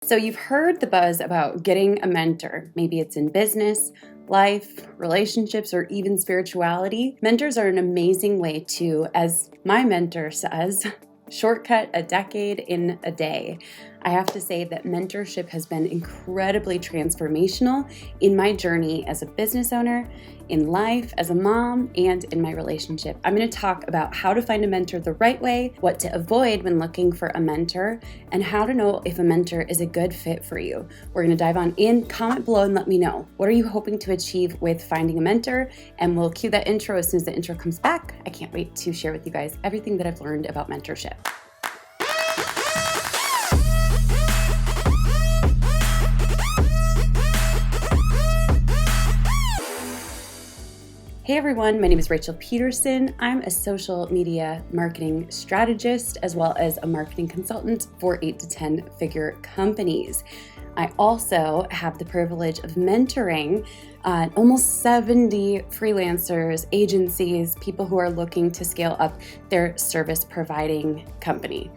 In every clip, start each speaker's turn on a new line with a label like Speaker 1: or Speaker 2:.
Speaker 1: So you've heard the buzz about getting a mentor. Maybe it's in business, life, relationships, or even spirituality. Mentors are an amazing way to, as my mentor says, shortcut a decade in a day. I have to say that mentorship has been incredibly transformational in my journey as a business owner, in life, as a mom, and in my relationship. I'm going to talk about how to find a mentor the right way, what to avoid when looking for a mentor, and how to know if a mentor is a good fit for you. We're going to dive on in. Comment below and let me know. What are you hoping to achieve with finding a mentor? And we'll cue that intro as soon as the intro comes back. I can't wait to share with you guys everything that I've learned about mentorship. Hey everyone, my name is Rachel Peterson. I'm a social media marketing strategist as well as a marketing consultant for 8 to 10 figure companies. I also have the privilege of mentoring almost 70 freelancers, agencies, people who are looking to scale up their service providing company.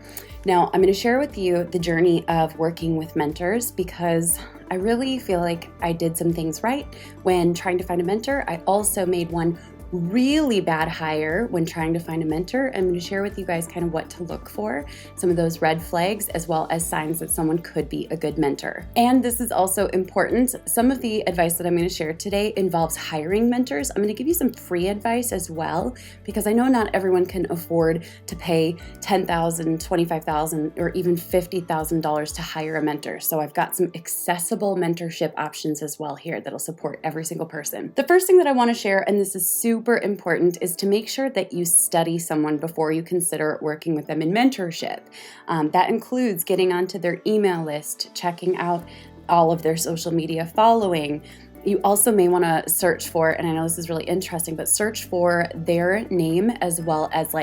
Speaker 1: Now, I'm going to share with you the journey of working with mentors because I really feel like I did some things right when trying to find a mentor. I also made one really bad hire when trying to find a mentor. I'm going to share with you guys kind of what to look for, some of those red flags, as well as signs that someone could be a good mentor. And this is also important. Some of the advice that I'm going to share today involves hiring mentors. I'm going to give you some free advice as well, because I know not everyone can afford to pay $10,000, $25,000, or even $50,000 to hire a mentor. So I've got some accessible mentorship options as well here that'll support every single person. The first thing that I want to share, and this is super important, is to make sure that you study someone before you consider working with them in mentorship. That includes getting onto their email list, checking out all of their social media following. You also may want to search for, and I know this is really interesting, but search for their name as well as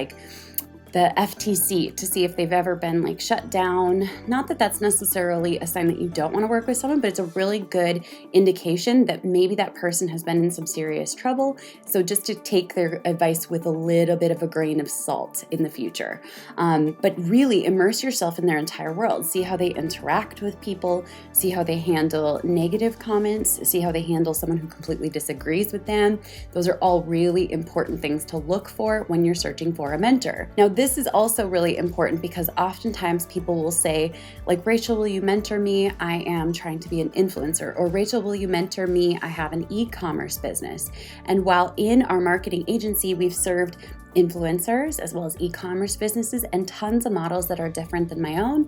Speaker 1: the FTC to see if they've ever been shut down. Not that that's necessarily a sign that you don't want to work with someone, but it's a really good indication that maybe that person has been in some serious trouble. So just to take their advice with a little bit of a grain of salt in the future. But really immerse yourself in their entire world. See how they interact with people, see how they handle negative comments, see how they handle someone who completely disagrees with them. Those are all really important things to look for when you're searching for a mentor. Now, this is also really important because oftentimes people will say, Rachel, will you mentor me? I am trying to be an influencer. Or Rachel, will you mentor me? I have an e-commerce business. And while in our marketing agency, we've served influencers as well as e-commerce businesses and tons of models that are different than my own,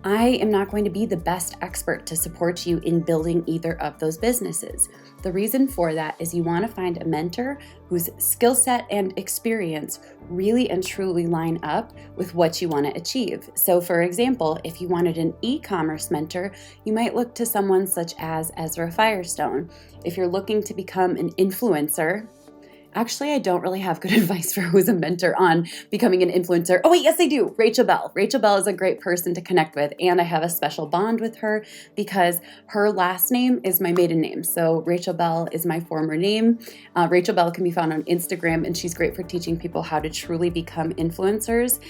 Speaker 1: I am not going to be the best expert to support you in building either of those businesses. The reason for that is you want to find a mentor whose skill set and experience really and truly line up with what you want to achieve. So for example, if you wanted an e-commerce mentor, you might look to someone such as Ezra Firestone. If you're looking to become an influencer, actually, I don't really have good advice for who's a mentor on becoming an influencer. Oh wait, yes I do. Rachel Bell. Rachel Bell is a great person to connect with, and I have a special bond with her because her last name is my maiden name. So Rachel Bell is my former name. Rachel Bell can be found on Instagram, and she's great for teaching people how to truly become influencers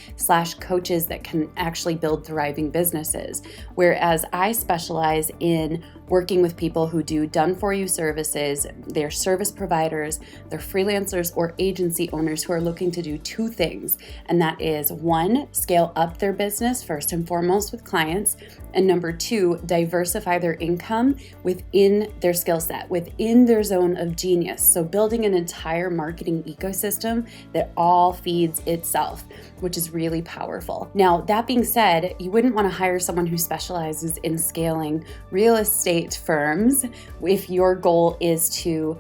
Speaker 1: / coaches that can actually build thriving businesses. Whereas I specialize in working with people who do done-for-you services. They're service providers, they're freelancers or agency owners who are looking to do two things. And that is, one, scale up their business first and foremost with clients. And number two, diversify their income within their skill set, within their zone of genius. So building an entire marketing ecosystem that all feeds itself, which is really powerful. Now, that being said, you wouldn't want to hire someone who specializes in scaling real estate firms if your goal is to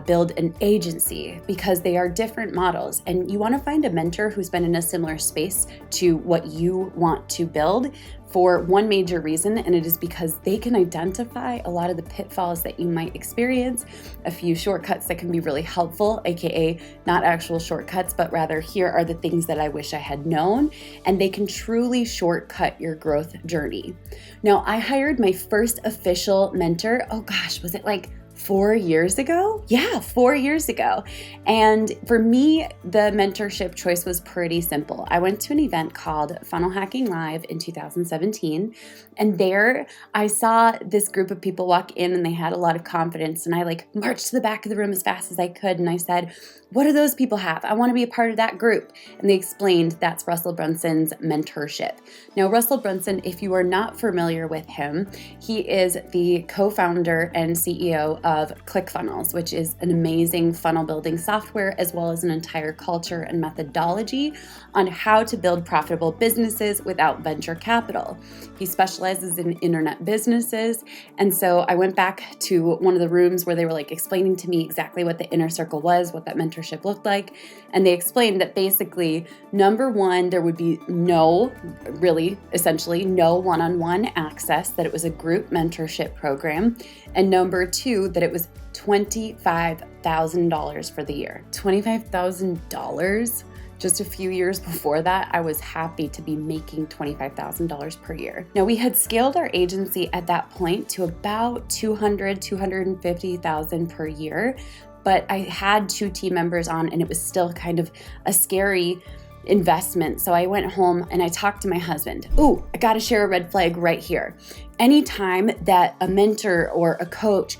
Speaker 1: build an agency, because they are different models. And you want to find a mentor who's been in a similar space to what you want to build for one major reason, and it is because they can identify a lot of the pitfalls that you might experience, a few shortcuts that can be really helpful, aka not actual shortcuts, but rather here are the things that I wish I had known, and they can truly shortcut your growth journey. Now, I hired my first official mentor, was it 4 years ago? Yeah, 4 years ago. And for me, the mentorship choice was pretty simple. I went to an event called Funnel Hacking Live in 2017. And there I saw this group of people walk in and they had a lot of confidence. And I marched to the back of the room as fast as I could. And I said, what do those people have? I want to be a part of that group. And they explained that's Russell Brunson's mentorship. Now, Russell Brunson, if you are not familiar with him, he is the co-founder and CEO of ClickFunnels, which is an amazing funnel building software, as well as an entire culture and methodology on how to build profitable businesses without venture capital. He specializes in internet businesses. And so I went back to one of the rooms where they were explaining to me exactly what the inner circle was, what that mentorship looked like. And they explained that basically, number one, there would be essentially no one-on-one access, that it was a group mentorship program. And number two, that it was $25,000 for the year. $25,000? Just a few years before that, I was happy to be making $25,000 per year. Now, we had scaled our agency at that point to about $250,000 per year, but I had 2 team members on, and it was still kind of a scary investment. So I went home and I talked to my husband. Ooh, I got to share a red flag right here. Anytime that a mentor or a coach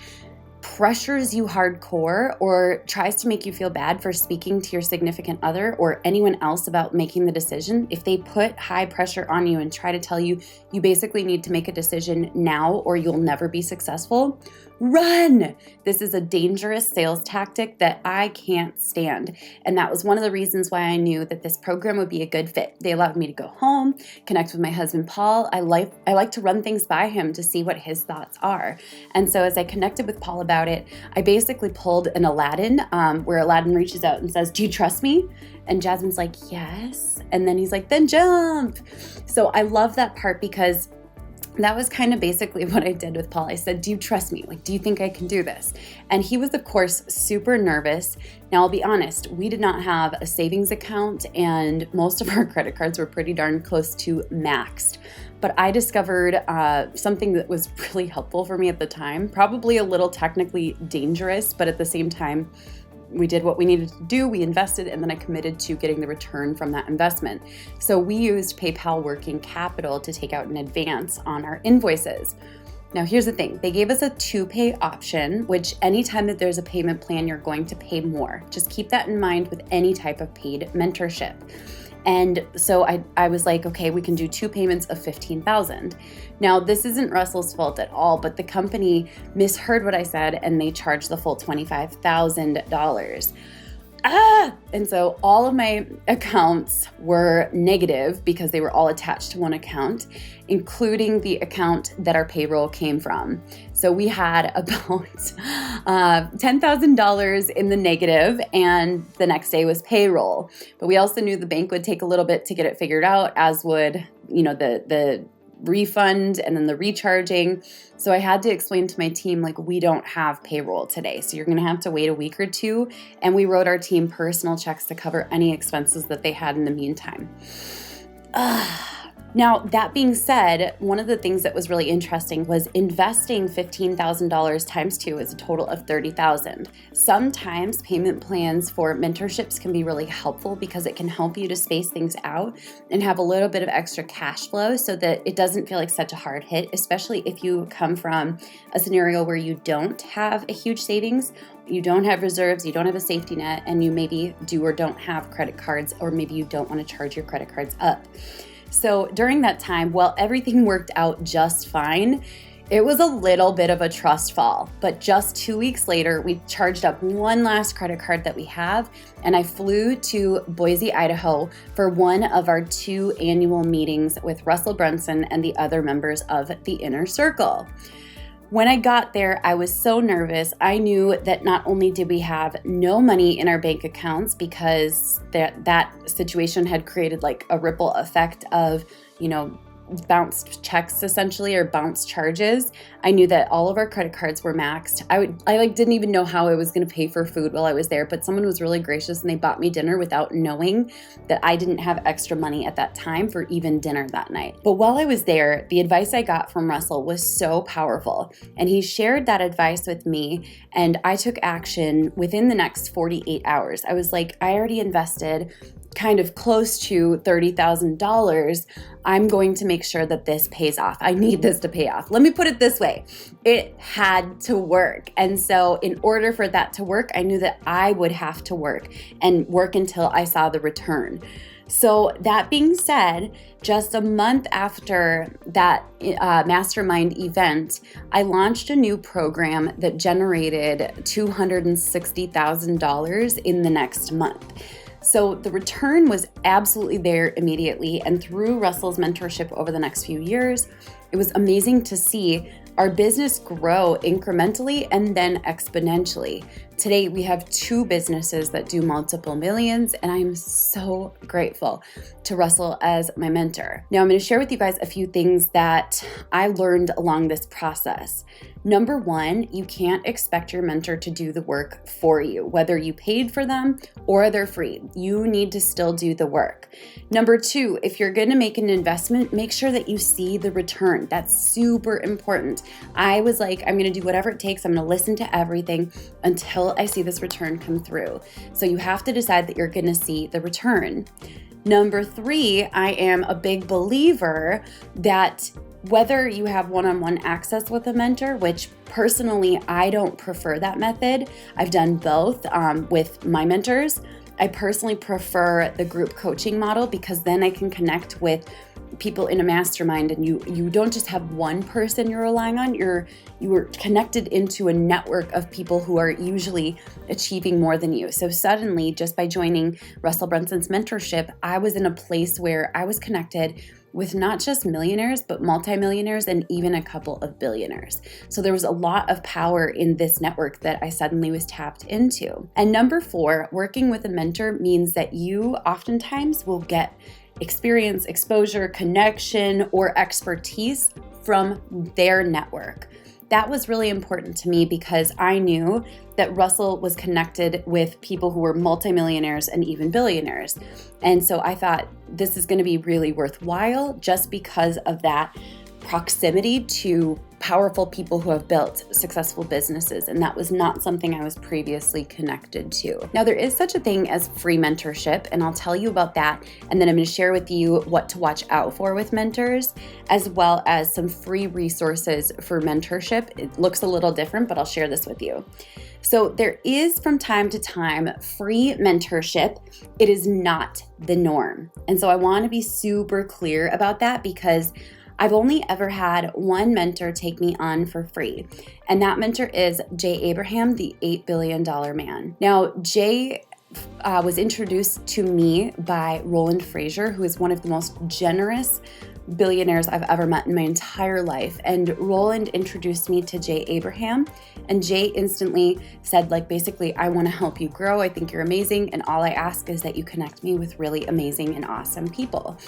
Speaker 1: pressures you hardcore or tries to make you feel bad for speaking to your significant other or anyone else about making the decision, if they put high pressure on you and try to tell you, you basically need to make a decision now or you'll never be successful, run! This is a dangerous sales tactic that I can't stand. And that was one of the reasons why I knew that this program would be a good fit. They allowed me to go home, connect with my husband, Paul. I like to run things by him to see what his thoughts are. And so as I connected with Paul about it, I basically pulled an Aladdin, where Aladdin reaches out and says, do you trust me? And Jasmine's like, yes. And then he's like, then jump. So I love that part because that was kind of basically what I did with Paul. I said, do you trust me? Do you think I can do this? And he was, of course, super nervous. Now, I'll be honest, we did not have a savings account and most of our credit cards were pretty darn close to maxed. But I discovered something that was really helpful for me at the time, probably a little technically dangerous, but at the same time, we did what we needed to do, we invested, and then I committed to getting the return from that investment. So we used PayPal Working Capital to take out an advance on our invoices. Now here's the thing, they gave us a 2-pay option, which anytime that there's a payment plan, you're going to pay more. Just keep that in mind with any type of paid mentorship. And so I was like, okay, we can do 2 payments of $15,000. Now, this isn't Russell's fault at all, but the company misheard what I said and they charged the full $25,000. And so all of my accounts were negative because they were all attached to one account, including the account that our payroll came from. So we had about $10,000 in the negative, and the next day was payroll. But we also knew the bank would take a little bit to get it figured out, as would, the refund and then the recharging. So I had to explain to my team, we don't have payroll today. So you're going to have to wait a week or two. And we wrote our team personal checks to cover any expenses that they had in the meantime. Now, that being said, one of the things that was really interesting was investing $15,000 times 2 is a total of $30,000. Sometimes payment plans for mentorships can be really helpful because it can help you to space things out and have a little bit of extra cash flow so that it doesn't feel like such a hard hit, especially if you come from a scenario where you don't have a huge savings, you don't have reserves, you don't have a safety net, and you maybe do or don't have credit cards, or maybe you don't want to charge your credit cards up. So during that time, while everything worked out just fine, it was a little bit of a trust fall. But just 2 weeks later, we charged up one last credit card that we have, and I flew to Boise, Idaho for one of our 2 annual meetings with Russell Brunson and the other members of the Inner Circle. When I got there, I was so nervous. I knew that not only did we have no money in our bank accounts because that situation had created a ripple effect of, bounced checks essentially, or bounced charges. I knew that all of our credit cards were maxed. I didn't even know how I was going to pay for food while I was there, but someone was really gracious and they bought me dinner without knowing that I didn't have extra money at that time for even dinner that night. But while I was there, the advice I got from Russell was so powerful, and he shared that advice with me, and I took action within the next 48 hours. I was like, I already invested kind of close to $30,000. I'm going to make sure that this pays off. I need this to pay off. Let me put it this way. It had to work. And so in order for that to work, I knew that I would have to work until I saw the return. So that being said, just a month after that mastermind event, I launched a new program that generated $260,000 in the next month. So the return was absolutely there immediately. And through Russell's mentorship over the next few years, it was amazing to see our business grow incrementally and then exponentially. Today, we have 2 businesses that do multiple millions, and I'm so grateful to Russell as my mentor. Now, I'm going to share with you guys a few things that I learned along this process. Number 1, you can't expect your mentor to do the work for you, whether you paid for them or they're free. You need to still do the work. Number 2, if you're going to make an investment, make sure that you see the return. That's super important. I was like, I'm going to do whatever it takes. I'm going to listen to everything until I see this return come through. So you have to decide that you're going to see the return. Number 3, I am a big believer that whether you have one-on-one access with a mentor, which personally, I don't prefer that method. I've done both with my mentors. I personally prefer the group coaching model because then I can connect with people in a mastermind, and you don't just have one person you're relying on. You are connected into a network of people who are usually achieving more than you. So suddenly, just by joining Russell Brunson's mentorship, I was in a place where I was connected with not just millionaires, but multimillionaires and even a couple of billionaires. So there was a lot of power in this network that I suddenly was tapped into. And number 4, working with a mentor means that you oftentimes will get experience, exposure, connection, or expertise from their network. That was really important to me because I knew that Russell was connected with people who were multimillionaires and even billionaires. And so I thought this is going to be really worthwhile just because of that proximity to powerful people who have built successful businesses, and that was not something I was previously connected to. Now, there is such a thing as free mentorship, and I'll tell you about that, and then I'm going to share with you what to watch out for with mentors, as well as some free resources for mentorship. It looks a little different, but I'll share this with you. So there is from time to time free mentorship. It is not the norm. And so I want to be super clear about that because I've only ever had one mentor take me on for free, and that mentor is Jay Abraham, the $8 billion man. Now, Jay was introduced to me by Roland Frazier, who is one of the most generous billionaires I've ever met in my entire life. And Roland introduced me to Jay Abraham, and Jay instantly said, basically, I want to help you grow. I think you're amazing, and all I ask is that you connect me with really amazing and awesome people.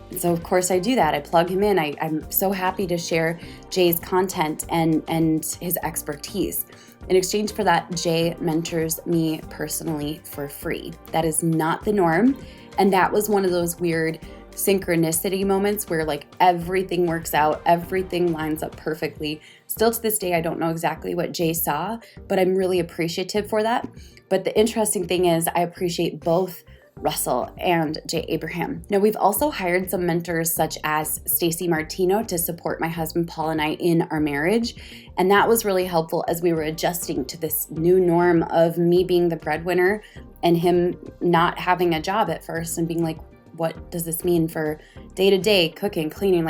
Speaker 1: And so, of course, I do that. I plug him in. I'm so happy to share Jay's content and his expertise. In exchange for that, Jay mentors me personally for free. That is not the norm. And that was one of those weird synchronicity moments where everything works out, everything lines up perfectly. Still to this day, I don't know exactly what Jay saw, but I'm really appreciative for that. But the interesting thing is I appreciate both Russell and Jay Abraham. Now, we've also hired some mentors such as Stacy Martino to support my husband Paul and I in our marriage. And that was really helpful as we were adjusting to this new norm of me being the breadwinner and him not having a job at first and being like, what does this mean for day-to-day cooking, cleaning?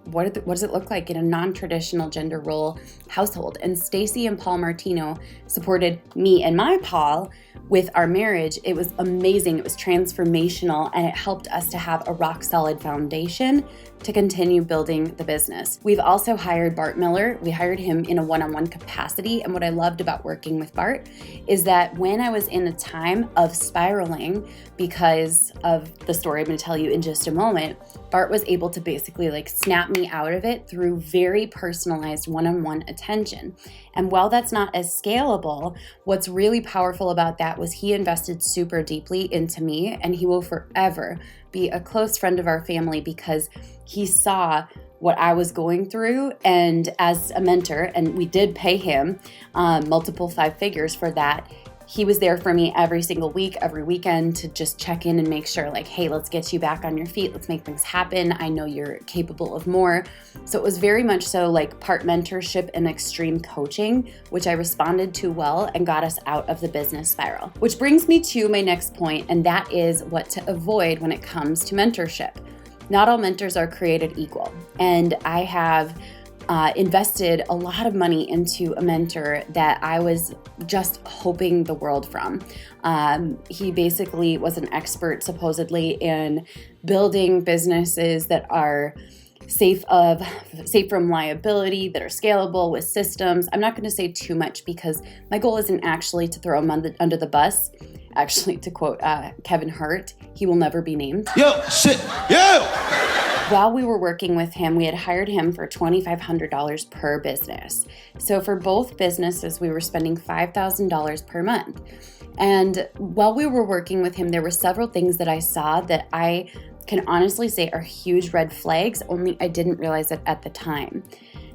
Speaker 1: What does it look like in a non-traditional gender role household? And Stacy and Paul Martino supported me and my Paul with our marriage. It was amazing. It was transformational, and it helped us to have a rock-solid foundation to continue building the business. We've also hired Bart Miller. We hired him in a one-on-one capacity. And what I loved about working with Bart is that when I was in a time of spiraling because of the story I'm going to tell you in just a moment, Bart was able to basically like snap me out of it through very personalized one-on-one attention. And while that's not as scalable, what's really powerful about that was he invested super deeply into me, and he will forever be a close friend of our family because he saw what I was going through. And as a mentor, and we did pay him multiple 5 figures for that, he was there for me every single week, every weekend to just check in and make sure like, hey, let's get you back on your feet. Let's make things happen. I know you're capable of more. So it was very much so like part mentorship and extreme coaching, which I responded to well and got us out of the business spiral. Which brings me to my next point, and that is what to avoid when it comes to mentorship. Not all mentors are created equal. And I have invested a lot of money into a mentor that I was just hoping the world from. He basically was an expert supposedly in building businesses that are safe from liability, that are scalable with systems. I'm not going to say too much because my goal isn't actually to throw him under the bus. Actually, to quote Kevin Hart, he will never be named.
Speaker 2: Yo, shit, yo!
Speaker 1: While we were working with him, we had hired him for $2,500 per business. So for both businesses, we were spending $5,000 per month. And while we were working with him, there were several things that I saw that I can honestly say are huge red flags, only I didn't realize it at the time.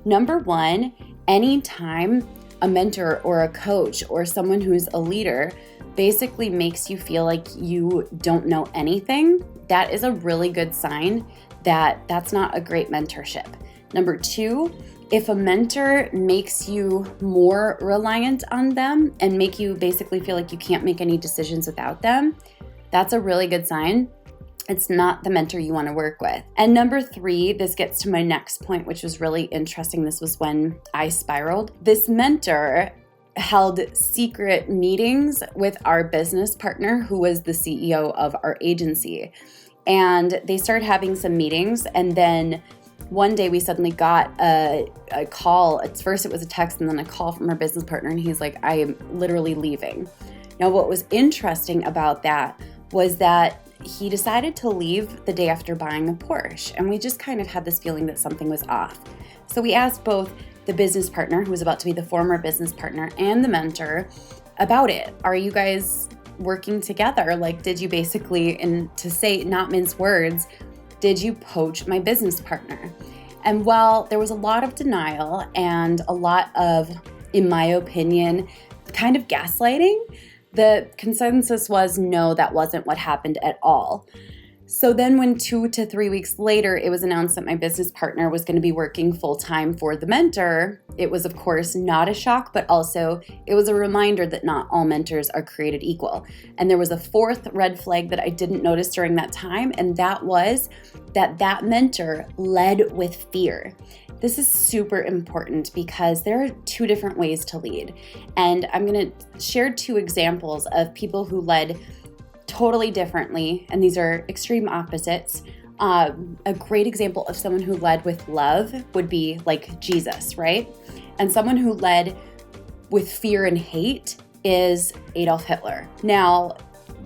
Speaker 1: Number one, anytime a mentor or a coach or someone who's a leader basically makes you feel like you don't know anything, that is a really good sign that that's not a great mentorship. Number two, if a mentor makes you more reliant on them and make you basically feel like you can't make any decisions without them, that's a really good sign. It's not the mentor you want to work with. And number three, this gets to my next point, which was really interesting. This was when I spiraled. This mentor held secret meetings with our business partner, who was the CEO of our agency. And they started having some meetings, and then one day we suddenly got a call. At first it was a text and then a call from our business partner, and he's like, I am literally leaving. Now, what was interesting about that was that he decided to leave the day after buying a Porsche, and we just kind of had this feeling that something was off. So we asked both the business partner, who was about to be the former business partner, and the mentor about it. Are you guys working together? Like, did you basically, and to say not mince words, did you poach my business partner? And while there was a lot of denial and a lot of, in my opinion, kind of gaslighting, the consensus was no, that wasn't what happened at all. So then when 2 to 3 weeks later, it was announced that my business partner was going to be working full-time for the mentor, it was, of course, not a shock, but also it was a reminder that not all mentors are created equal. And there was a fourth red flag that I didn't notice during that time, and that was that mentor led with fear. This is super important because there are 2 different ways to lead. And I'm going to share 2 examples of people who led totally differently, and these are extreme opposites. A great example of someone who led with love would be like Jesus, right? And someone who led with fear and hate is Adolf Hitler. Now,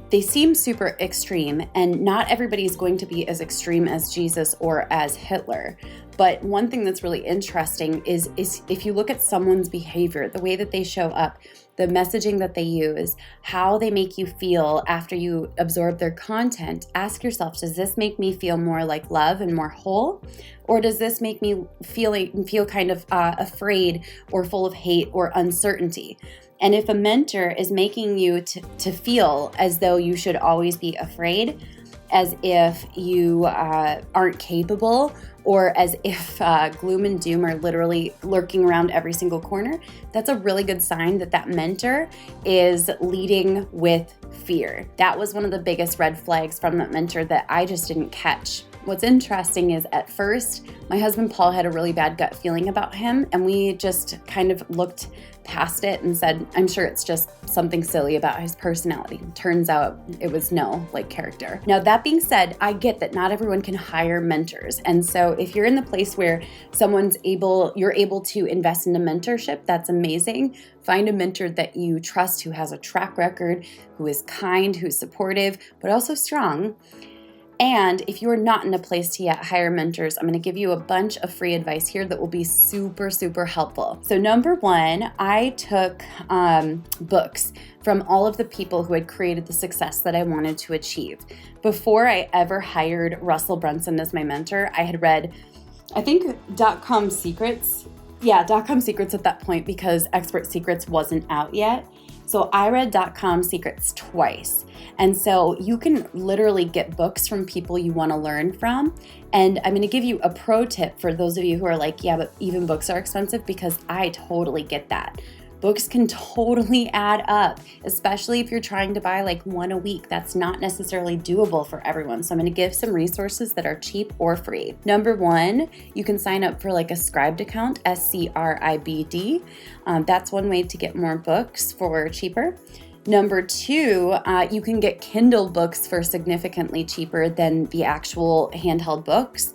Speaker 1: they seem super extreme, and not everybody is going to be as extreme as Jesus or as Hitler. But one thing that's really interesting is if you look at someone's behavior, the way that they show up, the messaging that they use, how they make you feel after you absorb their content, ask yourself, does this make me feel more like love and more whole? Or does this make me feel kind of afraid or full of hate or uncertainty? And if a mentor is making you to feel as though you should always be afraid, as if you aren't capable, or as if gloom and doom are literally lurking around every single corner, that's a really good sign that that mentor is leading with fear. That was one of the biggest red flags from that mentor that I just didn't catch. What's interesting is at first, my husband Paul had a really bad gut feeling about him, and we just kind of looked past it and said, I'm sure it's just something silly about his personality. Turns out it was character. Now, that being said, I get that not everyone can hire mentors. And so if you're in the place where you're able to invest in a mentorship, that's amazing. Find a mentor that you trust, who has a track record, who is kind, who's supportive, but also strong. And if you're not in a place to yet hire mentors, I'm going to give you a bunch of free advice here that will be super, super helpful. So number one, I took books from all of the people who had created the success that I wanted to achieve. Before I ever hired Russell Brunson as my mentor, I had read, I think, .com Secrets. Yeah, .com Secrets at that point because Expert Secrets wasn't out yet. So I read .com Secrets twice. And so you can literally get books from people you want to learn from. And I'm going to give you a pro tip for those of you who are like, yeah, but even books are expensive, because I totally get that. Books can totally add up, especially if you're trying to buy like one a week. That's not necessarily doable for everyone. So I'm going to give some resources that are cheap or free. Number one, you can sign up for like a Scribd account, SCRIBD. That's one way to get more books for cheaper. Number two, you can get Kindle books for significantly cheaper than the actual handheld books.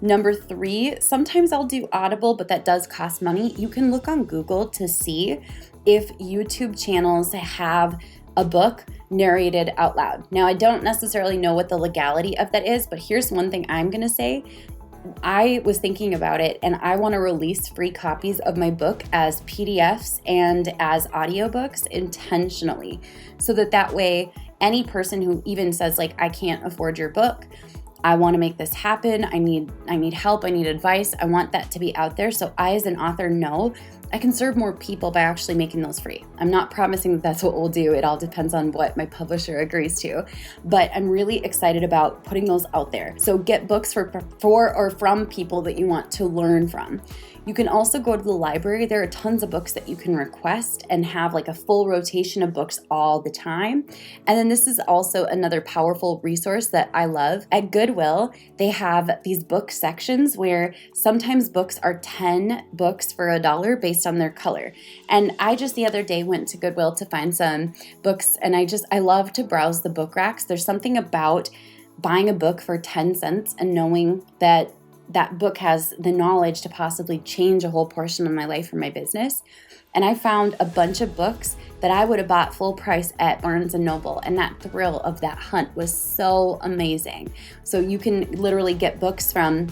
Speaker 1: Number three, sometimes I'll do Audible, but that does cost money. You can look on Google to see if YouTube channels have a book narrated out loud. Now, I don't necessarily know what the legality of that is, but here's one thing I'm going to say. I was thinking about it, and I want to release free copies of my book as PDFs and as audiobooks intentionally, so that way any person who even says like, I can't afford your book, I want to make this happen, I need help, I need advice, I want that to be out there so I as an author know I can serve more people by actually making those free. I'm not promising that that's what we'll do. It all depends on what my publisher agrees to. But I'm really excited about putting those out there. So get books for or from people that you want to learn from. You can also go to the library. There are tons of books that you can request and have like a full rotation of books all the time. And then this is also another powerful resource that I love. At Goodwill, they have these book sections where sometimes books are 10 books for $1 based on their color. And I just the other day went to Goodwill to find some books, and I love to browse the book racks. There's something about buying a book for 10 cents and knowing that that book has the knowledge to possibly change a whole portion of my life or my business. And I found a bunch of books that I would have bought full price at Barnes & Noble. And that thrill of that hunt was so amazing. So you can literally get books from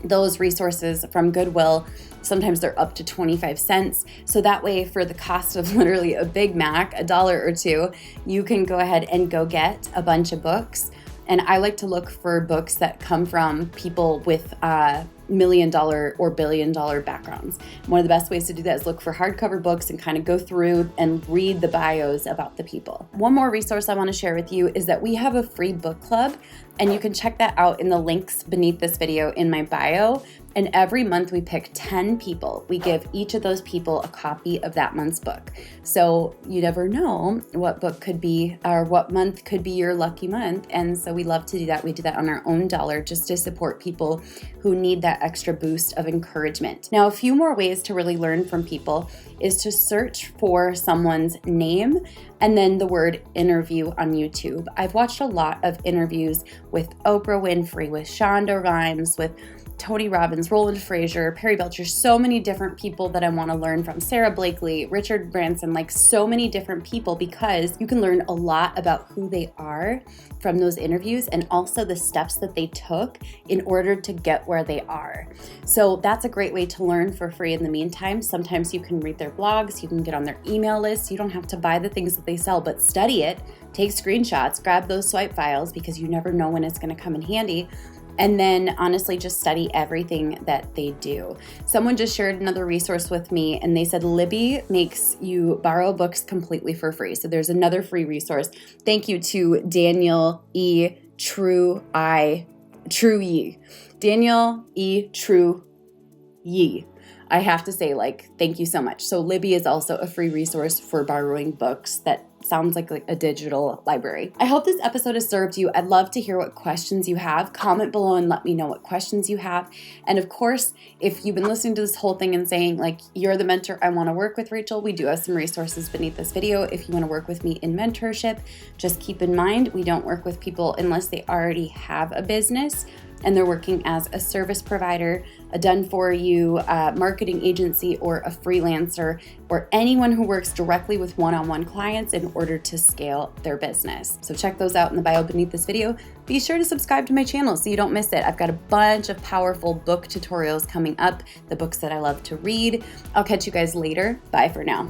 Speaker 1: those resources from Goodwill. Sometimes they're up to 25 cents. So that way, for the cost of literally a Big Mac, $1 or $2, you can go ahead and go get a bunch of books. And I like to look for books that come from people with $1 million or $1 billion backgrounds. One of the best ways to do that is look for hardcover books and kind of go through and read the bios about the people. One more resource I want to share with you is that we have a free book club, and you can check that out in the links beneath this video in my bio. And every month we pick 10 people. We give each of those people a copy of that month's book. So you never know what book could be, or what month could be your lucky month. And so we love to do that. We do that on our own dollar just to support people who need that extra boost of encouragement. Now, a few more ways to really learn from people is to search for someone's name and then the word interview on YouTube. I've watched a lot of interviews with Oprah Winfrey, with Shonda Rhimes, with Tony Robbins, Roland Frazier, Perry Belcher, so many different people that I want to learn from. Sarah Blakely, Richard Branson, like so many different people, because you can learn a lot about who they are from those interviews and also the steps that they took in order to get where they are. So that's a great way to learn for free in the meantime. Sometimes you can read their blogs, you can get on their email list. You don't have to buy the things that they sell, but study it, take screenshots, grab those swipe files, because you never know when it's going to come in handy. And then honestly, just study everything that they do. Someone just shared another resource with me, and they said Libby makes you borrow books completely for free. So there's another free resource. Thank you to Daniel E. True Ye. Daniel E. True Ye. I have to say, thank you so much. So Libby is also a free resource for borrowing books that sounds like a digital library. I hope this episode has served you. I'd love to hear what questions you have. Comment below and let me know what questions you have. And of course, if you've been listening to this whole thing and saying you're the mentor I want to work with, Rachel, we do have some resources beneath this video. If you want to work with me in mentorship, just keep in mind, we don't work with people unless they already have a business. and they're working as a service provider, a done-for-you marketing agency, or a freelancer, or anyone who works directly with one-on-one clients in order to scale their business. So check those out in the bio beneath this video. Be sure to subscribe to my channel so you don't miss it. I've got a bunch of powerful book tutorials coming up, the books that I love to read. I'll catch you guys later. Bye for now.